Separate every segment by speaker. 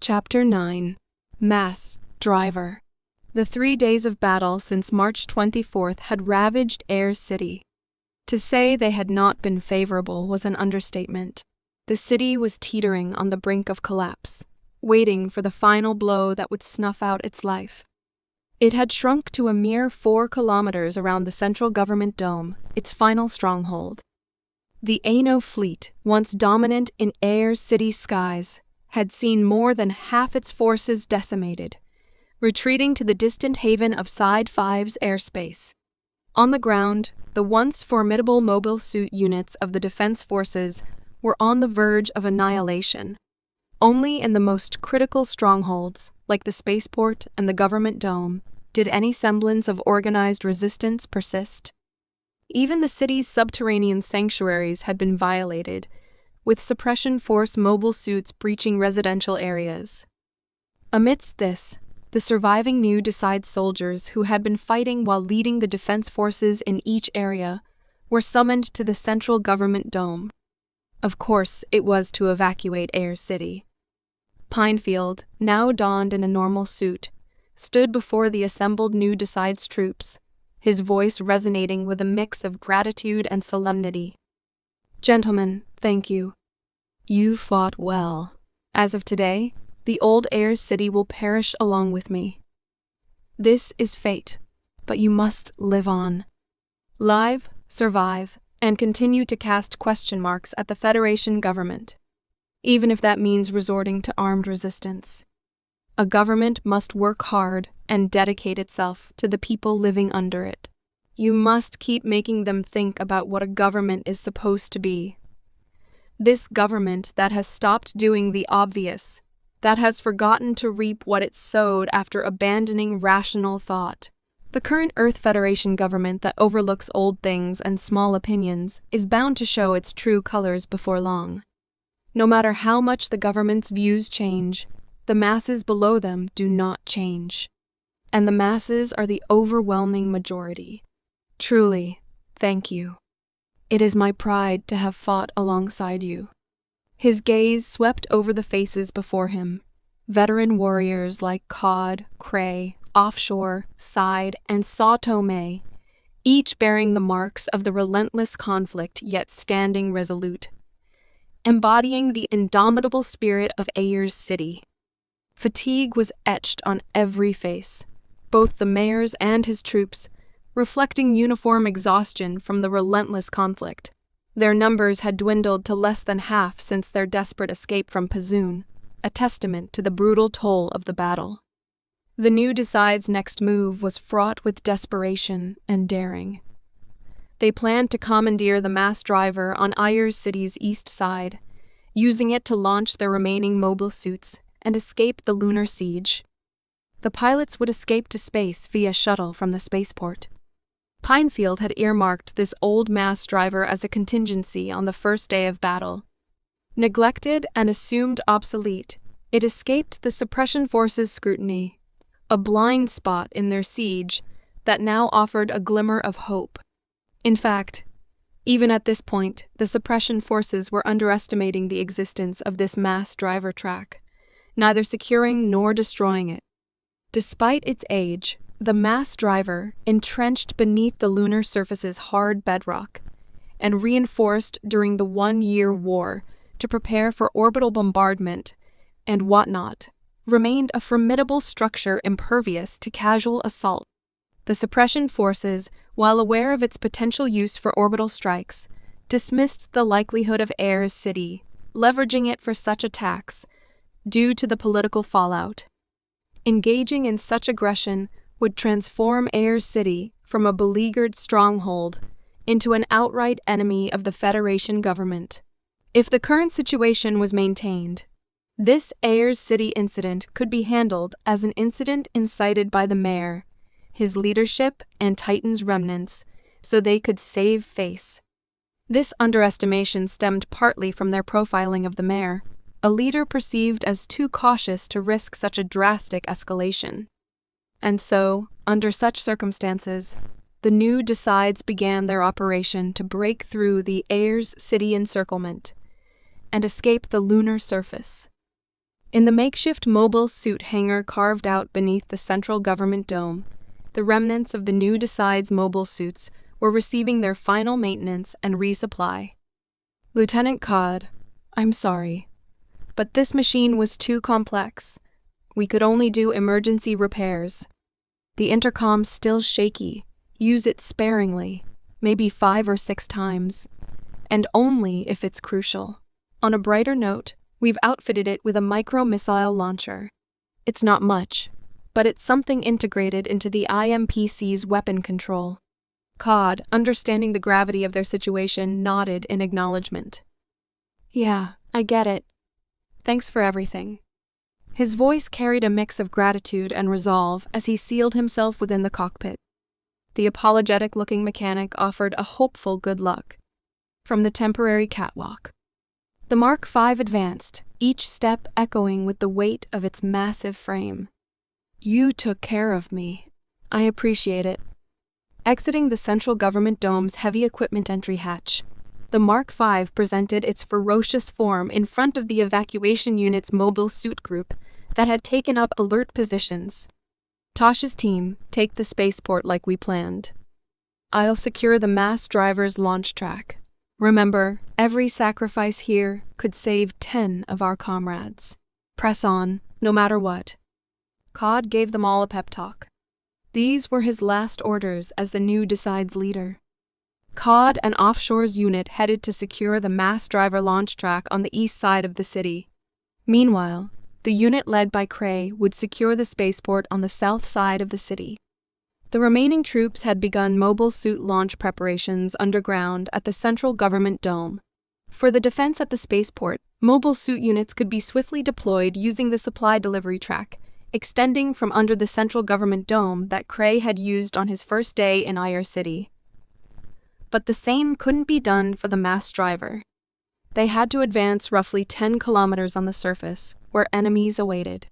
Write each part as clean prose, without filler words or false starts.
Speaker 1: Chapter 9. Mass Driver. The 3 days of battle since March 24th had ravaged A.E.U.G City. To say they had not been favorable was an understatement. The city was teetering on the brink of collapse, waiting for the final blow that would snuff out its life. It had shrunk to a mere 4 kilometers around the central government dome, its final stronghold. The A.E.U.G fleet, once dominant in A.E.U.G city skies, had seen more than half its forces decimated, retreating to the distant haven of Side 5's airspace. On the ground, the once formidable mobile suit units of the defense forces were on the verge of annihilation. Only in the most critical strongholds, like the spaceport and the government dome, did any semblance of organized resistance persist. Even the city's subterranean sanctuaries had been violated, with suppression force mobile suits breaching residential areas. Amidst this, the surviving new Decide soldiers who had been fighting while leading the defense forces in each area were summoned to the central government dome. Of course, it was to evacuate A.E.U.G City. Pinefield, now donned in a normal suit, stood before the assembled new Decide's troops, his voice resonating with a mix of gratitude and solemnity. "Gentlemen, thank you. You fought well. As of today, the old A.E.U.G City will perish along with me. This is fate, but you must live on. Live, survive, and continue to cast question marks at the Federation government, even if that means resorting to armed resistance. A government must work hard and dedicate itself to the people living under it. You must keep making them think about what a government is supposed to be. This government that has stopped doing the obvious, that has forgotten to reap what it sowed after abandoning rational thought. The current Earth Federation government that overlooks old things and small opinions is bound to show its true colors before long. No matter how much the government's views change, the masses below them do not change. And the masses are the overwhelming majority. Truly, thank you. It is my pride to have fought alongside you." His gaze swept over the faces before him, veteran warriors like Cod, Cray, Offshore, Side, and Sao Tome, each bearing the marks of the relentless conflict yet standing resolute, embodying the indomitable spirit of A.E.U.G City. Fatigue was etched on every face, both the mayor's and his troops, reflecting uniform exhaustion from the relentless conflict. Their numbers had dwindled to less than half since their desperate escape from Pazoon, a testament to the brutal toll of the battle. The new Decide's next move was fraught with desperation and daring. They planned to commandeer the mass driver on A.E.U.G City's east side, using it to launch their remaining mobile suits and escape the lunar siege. The pilots would escape to space via shuttle from the spaceport. Pinefield had earmarked this old mass driver as a contingency on the first day of battle. Neglected and assumed obsolete, it escaped the suppression forces' scrutiny, a blind spot in their siege that now offered a glimmer of hope. In fact, even at this point, the suppression forces were underestimating the existence of this mass driver track, neither securing nor destroying it. Despite its age, the mass driver, entrenched beneath the lunar surface's hard bedrock, and reinforced during the 1-year war to prepare for orbital bombardment and whatnot, remained a formidable structure impervious to casual assault. The suppression forces, while aware of its potential use for orbital strikes, dismissed the likelihood of A.E.U.G City, leveraging it for such attacks, due to the political fallout. Engaging in such aggression would transform A.E.U.G City from a beleaguered stronghold into an outright enemy of the Federation government. If the current situation was maintained, this A.E.U.G City incident could be handled as an incident incited by the mayor, his leadership, and Titan's remnants, so they could save face. This underestimation stemmed partly from their profiling of the mayor, a leader perceived as too cautious to risk such a drastic escalation. And so, under such circumstances, the new Decides began their operation to break through the A.E.U.G City encirclement and escape the lunar surface. In the makeshift mobile suit hangar carved out beneath the central government dome, the remnants of the new Decides mobile suits were receiving their final maintenance and resupply. Lieutenant Cod, I'm sorry, but this machine was too complex. We could only do emergency repairs. The intercom's still shaky. Use it sparingly, maybe 5 or 6 times, and only if it's crucial. On a brighter note, we've outfitted it with a micro-missile launcher. It's not much, but it's something integrated into the IMPC's weapon control. Cod, understanding the gravity of their situation, nodded in acknowledgement. Yeah, I get it. Thanks for everything. His voice carried a mix of gratitude and resolve as he sealed himself within the cockpit. The apologetic-looking mechanic offered a hopeful good luck from the temporary catwalk. The Mark V advanced, each step echoing with the weight of its massive frame. You took care of me. I appreciate it. Exiting the central government dome's heavy equipment entry hatch, the Mark V presented its ferocious form in front of the evacuation unit's mobile suit group that had taken up alert positions. Tosh's team, take the spaceport like we planned. I'll secure the mass driver's launch track. Remember, every sacrifice here could save 10 of our comrades. Press on, no matter what. Cod gave them all a pep talk. These were his last orders as the new Decides leader. Cod and Offshore's unit headed to secure the mass driver launch track on the east side of the city. Meanwhile, the unit led by Cray would secure the spaceport on the south side of the city. The remaining troops had begun mobile suit launch preparations underground at the central government dome. For the defense at the spaceport, mobile suit units could be swiftly deployed using the supply delivery track, extending from under the central government dome that Cray had used on his first day in A.E.U.G City. But the same couldn't be done for the mass driver. They had to advance roughly 10 kilometers on the surface, where enemies awaited.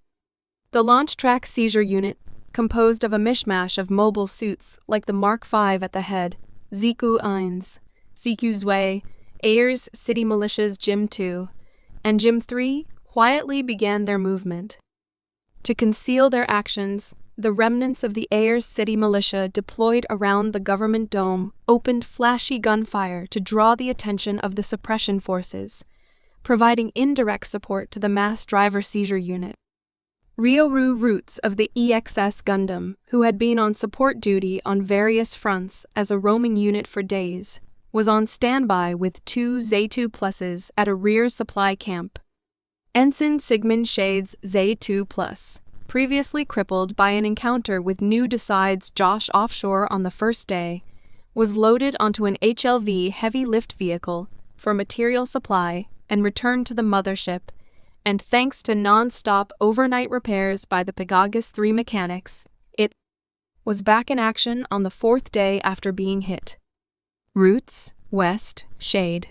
Speaker 1: The launch track seizure unit, composed of a mishmash of mobile suits like the Mark V at the head, Zeku-1, Zeku-2, A.E.U.G City Militia's Gym 2, and Gym 3, quietly began their movement. To conceal their actions, the remnants of the A.E.U.G City Militia deployed around the government dome opened flashy gunfire to draw the attention of the suppression forces, providing indirect support to the mass driver seizure unit. Ryoru Roots of the EXS Gundam, who had been on support duty on various fronts as a roaming unit for days, was on standby with 2 Z2 at a rear supply camp. Ensign Sigmund Shade's Z2+, previously crippled by an encounter with new Decides Josh Offshore on the first day, was loaded onto an HLV heavy lift vehicle for material supply and returned to the mothership, and thanks to non-stop overnight repairs by the Pegasus 3 mechanics, it was back in action on the 4th day after being hit. Roots, West, Shade.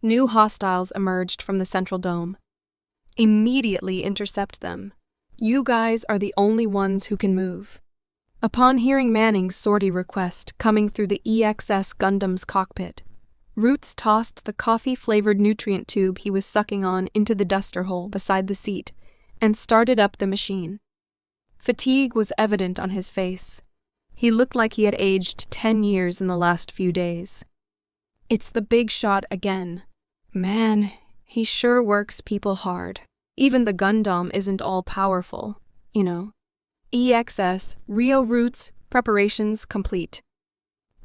Speaker 1: New hostiles emerged from the central dome. Immediately intercept them. You guys are the only ones who can move. Upon hearing Manning's sortie request coming through the EXS Gundam's cockpit, Roots tossed the coffee-flavored nutrient tube he was sucking on into the duster hole beside the seat and started up the machine. Fatigue was evident on his face. He looked like he had aged 10 years in the last few days. It's the big shot again. Man, he sure works people hard. Even the Gundam isn't all-powerful, you know. EXS, Rio Roots, preparations complete.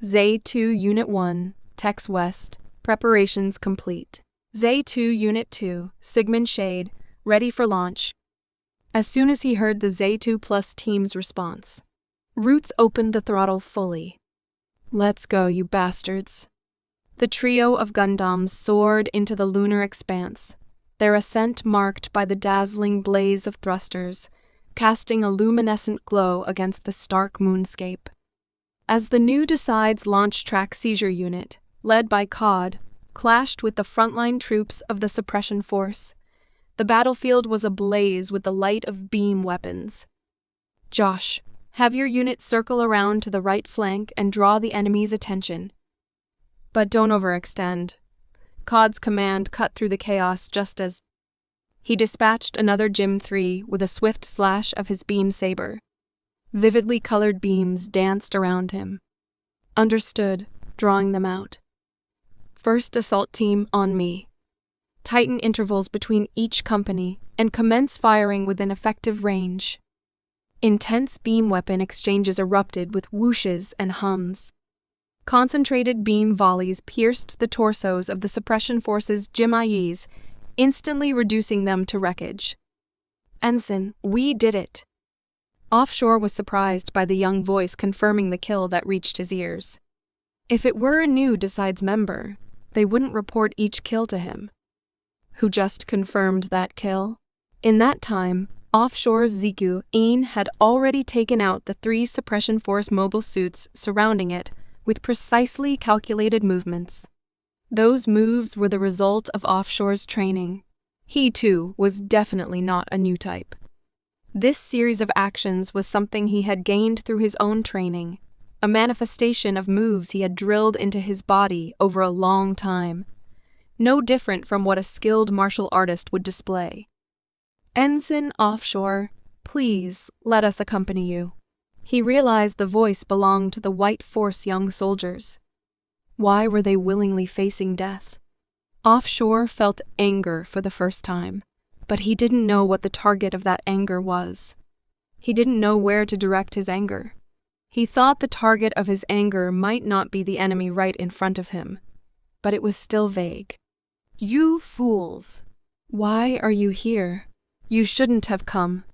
Speaker 1: Z2 Unit 1, Tex West, preparations complete. Z2 Unit 2, Sigmund Shade, ready for launch. As soon as he heard the Z2+ team's response, Roots opened the throttle fully. Let's go, you bastards. The trio of Gundams soared into the lunar expanse, their ascent marked by the dazzling blaze of thrusters, casting a luminescent glow against the stark moonscape. As the new Decides launch track seizure unit, led by Cod, clashed with the frontline troops of the suppression force, the battlefield was ablaze with the light of beam weapons. Josh, have your unit circle around to the right flank and draw the enemy's attention. But don't overextend. Cod's command cut through the chaos just as He dispatched another Gym 3 with a swift slash of his beam saber. Vividly colored beams danced around him. Understood, drawing them out. First assault team on me. Tighten intervals between each company and commence firing within effective range. Intense beam weapon exchanges erupted with whooshes and hums. Concentrated beam volleys pierced the torsos of the suppression force's Jim-IEs, instantly reducing them to wreckage. Ensign, we did it. Offshore was surprised by the young voice confirming the kill that reached his ears. If it were a new Decides member, they wouldn't report each kill to him. Who just confirmed that kill? In that time, Offshore's Zeku-1 had already taken out the 3 suppression force mobile suits surrounding it with precisely calculated movements. Those moves were the result of Offshore's training. He, too, was definitely not a new type. This series of actions was something he had gained through his own training, a manifestation of moves he had drilled into his body over a long time, no different from what a skilled martial artist would display. Ensign Offshore, please let us accompany you. He realized the voice belonged to the White Force young soldiers. Why were they willingly facing death? Offshore felt anger for the first time, but he didn't know what the target of that anger was. He didn't know where to direct his anger. He thought the target of his anger might not be the enemy right in front of him, but it was still vague. You fools! Why are you here? You shouldn't have come.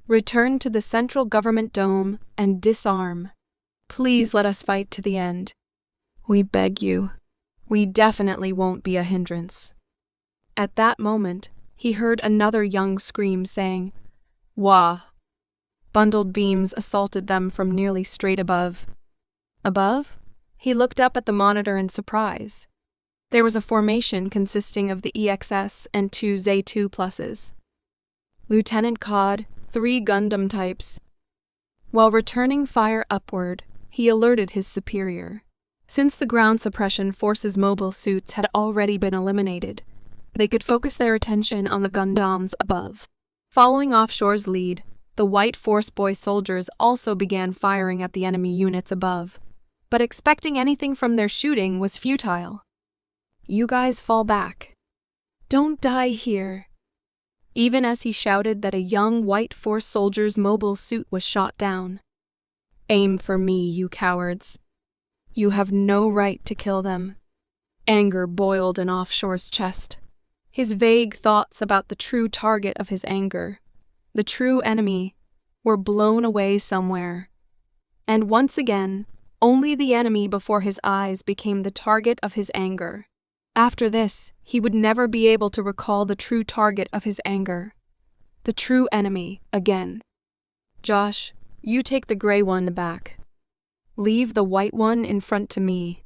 Speaker 1: Return to the central government dome and disarm. Please let us fight to the end. We beg you. We definitely won't be a hindrance. At that moment, he heard another young scream saying, "Wah!" Bundled beams assaulted them from nearly straight above. Above? He looked up at the monitor in surprise. There was a formation consisting of the EXS and 2 Zay-2 pluses. Lieutenant Cod, 3 Gundam types. While returning fire upward, he alerted his superior. Since the ground suppression force's mobile suits had already been eliminated, they could focus their attention on the Gundams above. Following Offshore's lead, the White Force boy soldiers also began firing at the enemy units above, but expecting anything from their shooting was futile. You guys fall back. Don't die here. Even as he shouted that a young White Force soldier's mobile suit was shot down. Aim for me, you cowards. You have no right to kill them. Anger boiled in Offshore's chest. His vague thoughts about the true target of his anger, the true enemy, were blown away somewhere. And once again, only the enemy before his eyes became the target of his anger. After this, he would never be able to recall the true target of his anger. The true enemy, again. Josh, you take the gray one back. Leave the white one in front to me.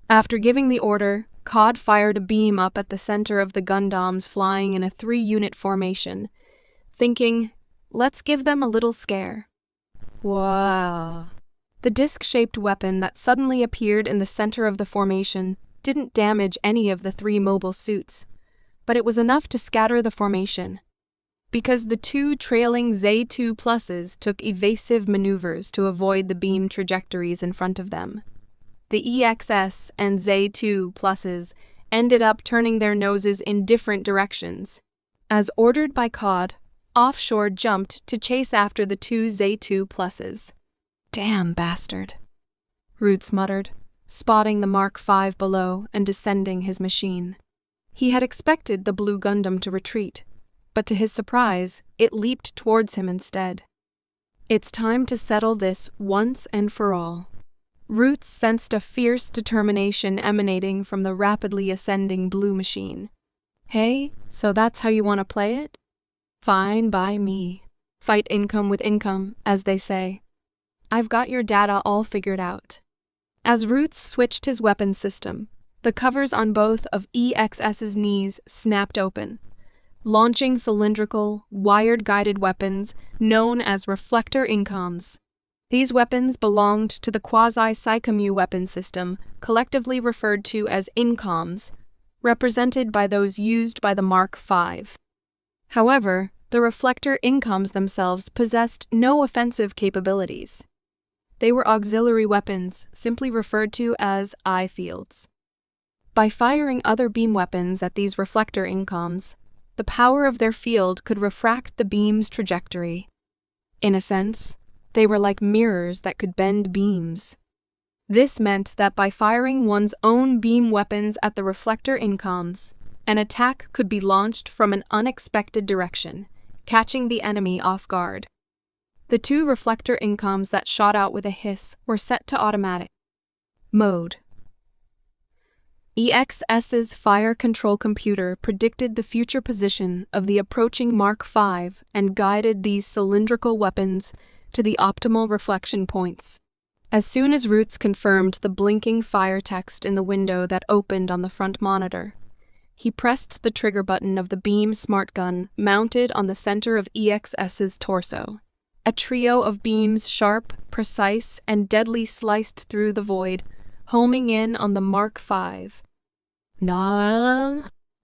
Speaker 1: After giving the order, Cod fired a beam up at the center of the Gundams flying in a 3-unit formation, thinking, let's give them a little scare. Wow. The disc-shaped weapon that suddenly appeared in the center of the formation didn't damage any of the 3 mobile suits, but it was enough to scatter the formation. Because the 2 trailing Zay-2 pluses took evasive maneuvers to avoid the beam trajectories in front of them. The EXS and Zay-2 pluses ended up turning their noses in different directions. As ordered by Cod, Offshore jumped to chase after the 2 Zay-2 pluses. Damn bastard, Roots muttered, spotting the Mark V below and descending his machine. He had expected the blue Gundam to retreat, but to his surprise, it leaped towards him instead. It's time to settle this once and for all. Roots sensed a fierce determination emanating from the rapidly ascending blue machine. Hey, so that's how you want to play it? Fine by me. Fight income with income, as they say. I've got your data all figured out. As Roots switched his weapon system, the covers on both of EXS's knees snapped open, launching cylindrical, wired-guided weapons known as reflector incoms. These weapons belonged to the quasi-Psychomu weapon system, collectively referred to as incoms, represented by those used by the Mark V. However, the reflector incoms themselves possessed no offensive capabilities. They were auxiliary weapons, simply referred to as eye fields. By firing other beam weapons at these reflector incoms, the power of their field could refract the beam's trajectory. In a sense, they were like mirrors that could bend beams. This meant that by firing one's own beam weapons at the reflector incoms, an attack could be launched from an unexpected direction, catching the enemy off guard. The two reflector incoms that shot out with a hiss were set to automatic mode. EXS's fire control computer predicted the future position of the approaching Mark V and guided these cylindrical weapons to the optimal reflection points. As soon as Roots confirmed the blinking fire text in the window that opened on the front monitor, he pressed the trigger button of the beam smart gun mounted on the center of EXS's torso. A trio of beams, sharp, precise, and deadly, sliced through the void, homing in on the Mark V.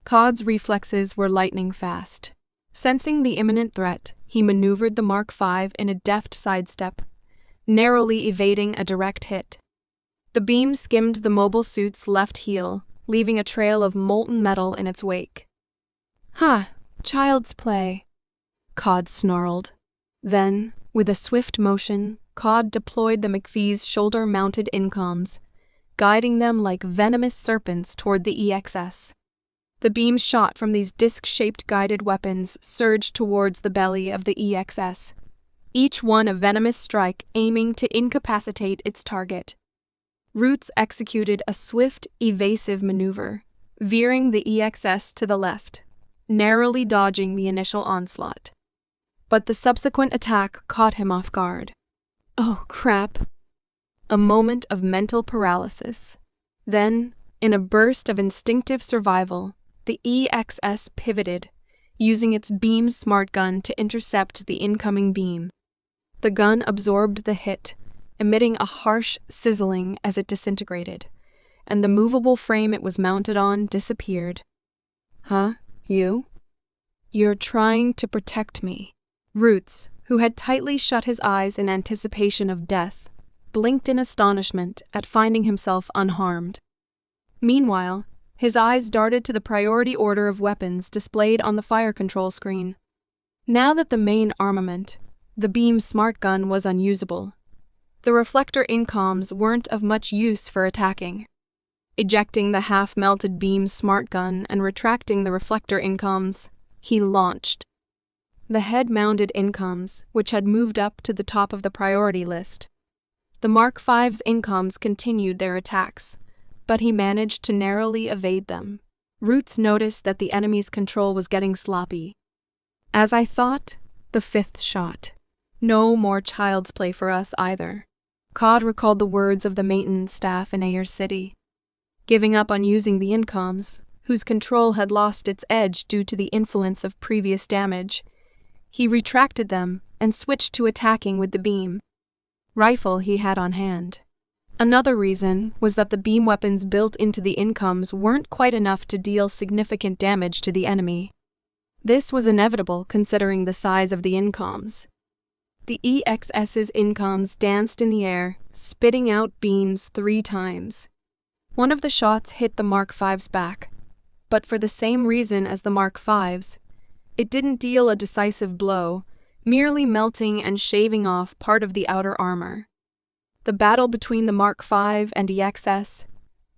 Speaker 1: Cod's reflexes were lightning fast. Sensing the imminent threat, he maneuvered the Mark V in a deft sidestep, narrowly evading a direct hit. The beam skimmed the mobile suit's left heel, leaving a trail of molten metal in its wake. Child's play, Cod snarled. Then, with a swift motion, Cod deployed the McPhee's shoulder-mounted incoms, guiding them like venomous serpents toward the EXS. The beams shot from these disc-shaped guided weapons surged towards the belly of the EXS, each one a venomous strike aiming to incapacitate its target. Roots executed a swift, evasive maneuver, veering the EXS to the left, narrowly dodging the initial onslaught. But the subsequent attack caught him off guard. Oh, crap. A moment of mental paralysis. Then, in a burst of instinctive survival, the EXS pivoted, using its beam smart gun to intercept the incoming beam. The gun absorbed the hit, emitting a harsh sizzling as it disintegrated, and the movable frame it was mounted on disappeared. You? You're trying to protect me. Roots, who had tightly shut his eyes in anticipation of death, blinked in astonishment at finding himself unharmed. Meanwhile, his eyes darted to the priority order of weapons displayed on the fire control screen. Now that the main armament, the beam smart gun, was unusable, the reflector incoms weren't of much use for attacking. Ejecting the half-melted beam smart gun and retracting the reflector incoms, he launched. The head-mounted incoms, which had moved up to the top of the priority list. The Mark V's incoms continued their attacks, but he managed to narrowly evade them. Roots noticed that the enemy's control was getting sloppy. As I thought, the fifth shot. No more child's play for us either. Cod recalled the words of the maintenance staff in A.E.U.G City. Giving up on using the incoms, whose control had lost its edge due to the influence of previous damage, he retracted them and switched to attacking with the beam rifle he had on hand. Another reason was that the beam weapons built into the incoms weren't quite enough to deal significant damage to the enemy. This was inevitable considering the size of the incoms. The EXS's incoms danced in the air, spitting out beams 3 times. One of the shots hit the Mark V's back, but for the same reason as the Mark V's, it didn't deal a decisive blow, merely melting and shaving off part of the outer armor. The battle between the Mark V and EXS,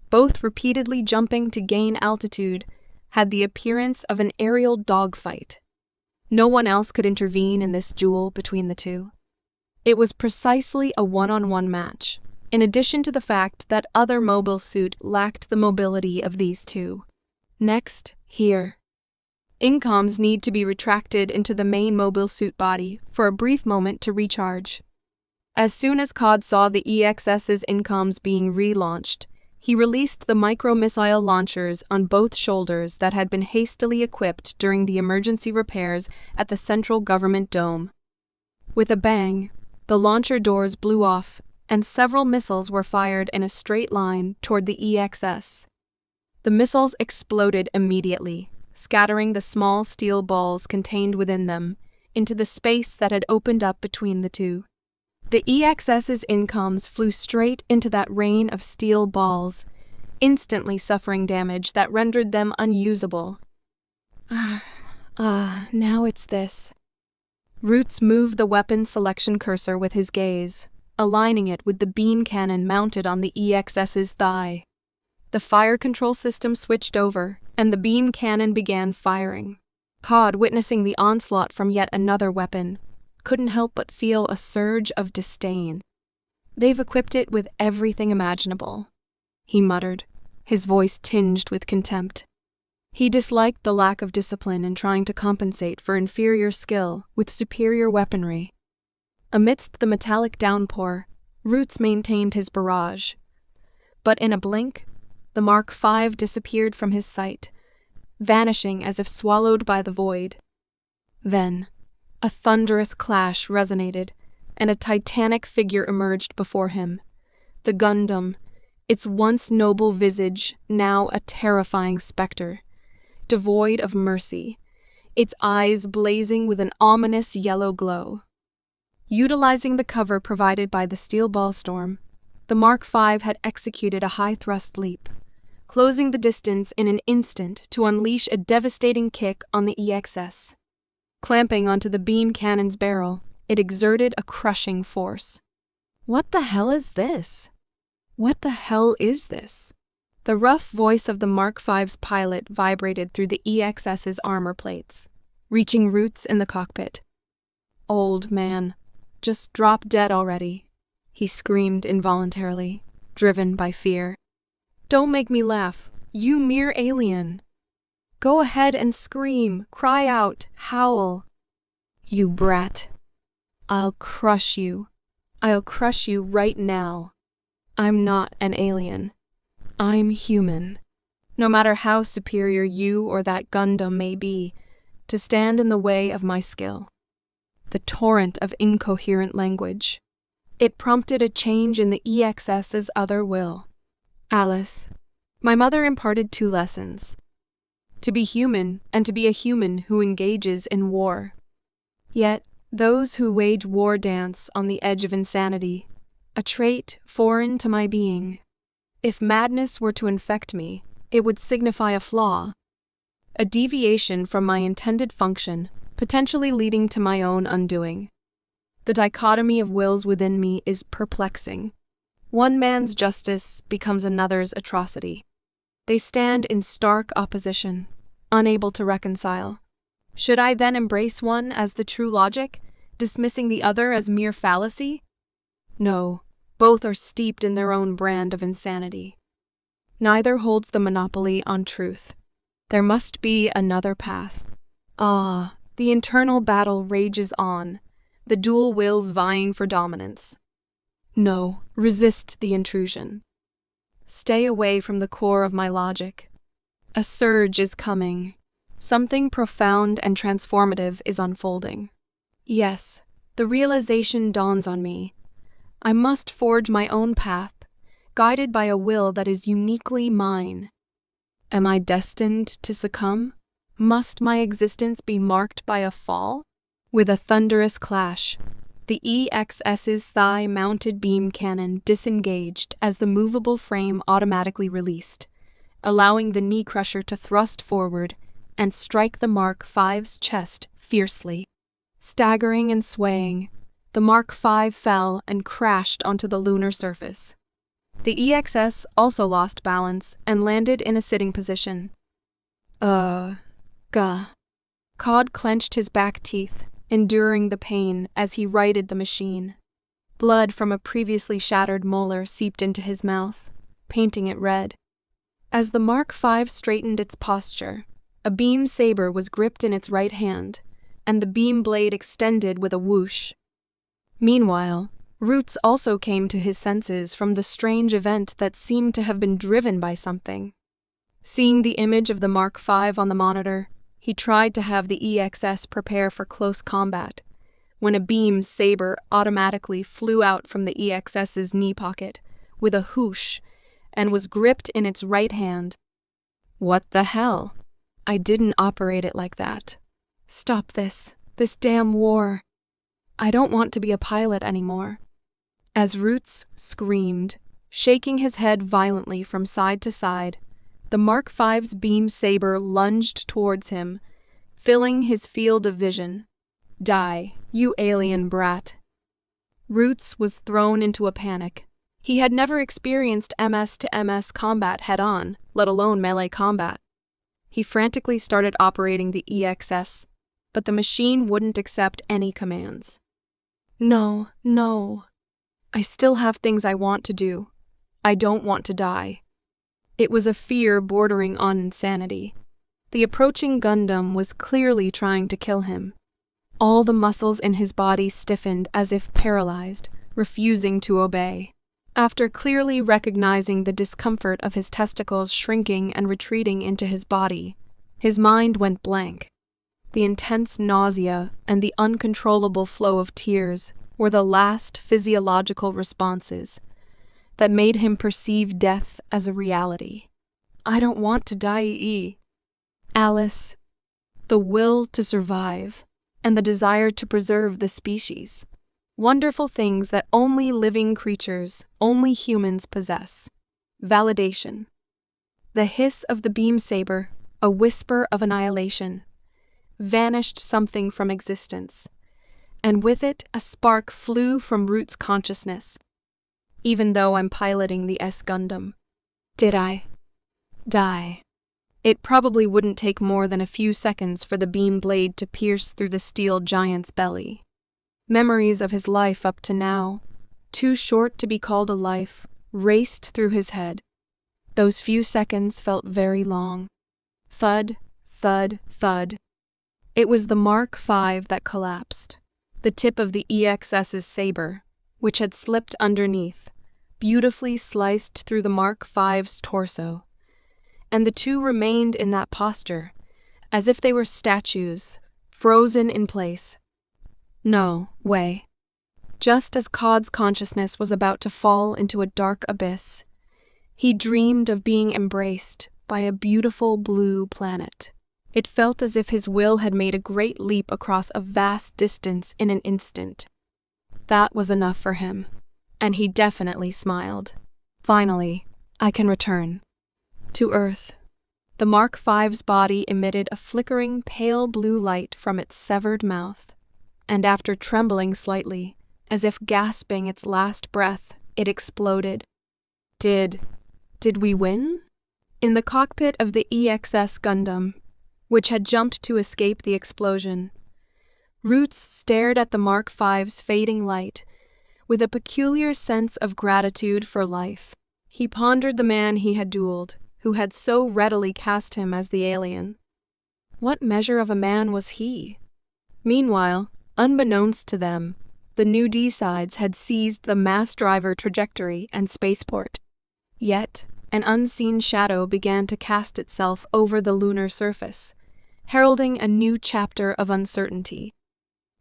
Speaker 1: both repeatedly jumping to gain altitude, had the appearance of an aerial dogfight. No one else could intervene in this duel between the two. It was precisely a one-on-one match, in addition to the fact that other mobile suit lacked the mobility of these two. Next, here. Incoms need to be retracted into the main mobile suit body for a brief moment to recharge. As soon as Cod saw the EXS's incoms being relaunched, he released the micro-missile launchers on both shoulders that had been hastily equipped during the emergency repairs at the central government dome. With a bang, the launcher doors blew off, and several missiles were fired in a straight line toward the EXS. The missiles exploded immediately, scattering the small steel balls contained within them into the space that had opened up between the two. The EXS's incoms flew straight into that rain of steel balls, instantly suffering damage that rendered them unusable. Now it's this. Roots moved the weapon selection cursor with his gaze, aligning it with the beam cannon mounted on the EXS's thigh. The fire control system switched over, and the beam cannon began firing. Cod, witnessing the onslaught from yet another weapon, couldn't help but feel a surge of disdain. "They've equipped it with everything imaginable," he muttered, his voice tinged with contempt. He disliked the lack of discipline in trying to compensate for inferior skill with superior weaponry. Amidst the metallic downpour, Roots maintained his barrage. But in a blink, the Mark V disappeared from his sight, vanishing as if swallowed by the void. Then, a thunderous clash resonated, and a titanic figure emerged before him. The Gundam, its once noble visage now a terrifying specter, devoid of mercy, its eyes blazing with an ominous yellow glow. Utilizing the cover provided by the steel ball storm, the Mark V had executed a high-thrust leap, closing the distance in an instant to unleash a devastating kick on the EXS. Clamping onto the beam cannon's barrel, it exerted a crushing force. "What the hell is this? What the hell is this?" The rough voice of the Mark V's pilot vibrated through the EXS's armor plates, reaching Roots in the cockpit. "Old man, just drop dead already," he screamed involuntarily, driven by fear. "Don't make me laugh, you mere alien. Go ahead and scream, cry out, howl. You brat. I'll crush you. I'll crush you right now. I'm not an alien. I'm human. No matter how superior you or that Gundam may be, to stand in the way of my skill." The torrent of incoherent language. It prompted a change in the EXS's other will. "Alice, my mother imparted 2 lessons. To be human, and to be a human who engages in war. Yet, those who wage war dance on the edge of insanity, a trait foreign to my being. If madness were to infect me, it would signify a flaw, a deviation from my intended function, potentially leading to my own undoing. The dichotomy of wills within me is perplexing. One man's justice becomes another's atrocity. They stand in stark opposition, unable to reconcile. Should I then embrace one as the true logic, dismissing the other as mere fallacy? No. Both are steeped in their own brand of insanity. Neither holds the monopoly on truth. There must be another path. The internal battle rages on, the dual wills vying for dominance. No, resist the intrusion. Stay away from the core of my logic. A surge is coming. Something profound and transformative is unfolding. Yes, the realization dawns on me. I must forge my own path, guided by a will that is uniquely mine. Am I destined to succumb? Must my existence be marked by a fall? With a thunderous clash, the EXS's thigh-mounted beam cannon disengaged as the movable frame automatically released, allowing the knee crusher to thrust forward and strike the Mark V's chest fiercely. Staggering and swaying, the Mark V fell and crashed onto the lunar surface. The EXS also lost balance and landed in a sitting position. Cod clenched his back teeth, enduring the pain as he righted the machine. Blood from a previously shattered molar seeped into his mouth, painting it red. As the Mark V straightened its posture, a beam saber was gripped in its right hand, and the beam blade extended with a whoosh. Meanwhile, Roots also came to his senses from the strange event that seemed to have been driven by something. Seeing the image of the Mark V on the monitor, he tried to have the EXS prepare for close combat, when a beam saber automatically flew out from the EXS's knee pocket with a whoosh and was gripped in its right hand. What the hell? I didn't operate it like that. Stop this damn war. I don't want to be a pilot anymore. As Roots screamed, shaking his head violently from side to side, the Mark V's beam saber lunged towards him, filling his field of vision. Die, you alien brat. Roots was thrown into a panic. He had never experienced MS to MS combat head-on, let alone melee combat. He frantically started operating the EXS, but the machine wouldn't accept any commands. No. I still have things I want to do. I don't want to die. It was a fear bordering on insanity. The approaching Gundam was clearly trying to kill him. All the muscles in his body stiffened as if paralyzed, refusing to obey. After clearly recognizing the discomfort of his testicles shrinking and retreating into his body, his mind went blank. The intense nausea and the uncontrollable flow of tears were the last physiological responses that made him perceive death as a reality. I don't want to die, Alice. The will to survive and the desire to preserve the species. Wonderful things that only living creatures, only humans possess. Validation. The hiss of the beam saber, a whisper of annihilation, vanished something from existence, and with it a spark flew from Root's consciousness. Even though I'm piloting the S Gundam, did I die? It probably wouldn't take more than a few seconds for the beam blade to pierce through the steel giant's belly. Memories of his life up to now, too short to be called a life, raced through his head. Those few seconds felt very long. Thud, thud, thud. It was the Mark V that collapsed. The tip of the EXS's saber, which had slipped underneath, beautifully sliced through the Mark V's torso. And the two remained in that posture, as if they were statues, frozen in place. No way. Just as Cod's consciousness was about to fall into a dark abyss, he dreamed of being embraced by a beautiful blue planet. It felt as if his will had made a great leap across a vast distance in an instant. That was enough for him, and he definitely smiled. Finally, I can return. To Earth. The Mark V's body emitted a flickering pale blue light from its severed mouth, and after trembling slightly, as if gasping its last breath, it exploded. Did we win? In the cockpit of the EXS Gundam, which had jumped to escape the explosion, Roots stared at the Mark V's fading light with a peculiar sense of gratitude for life. He pondered the man he had dueled, who had so readily cast him as the alien. What measure of a man was he? Meanwhile, unbeknownst to them, the new D-sides had seized the mass driver trajectory and spaceport. Yet, an unseen shadow began to cast itself over the lunar surface, heralding a new chapter of uncertainty.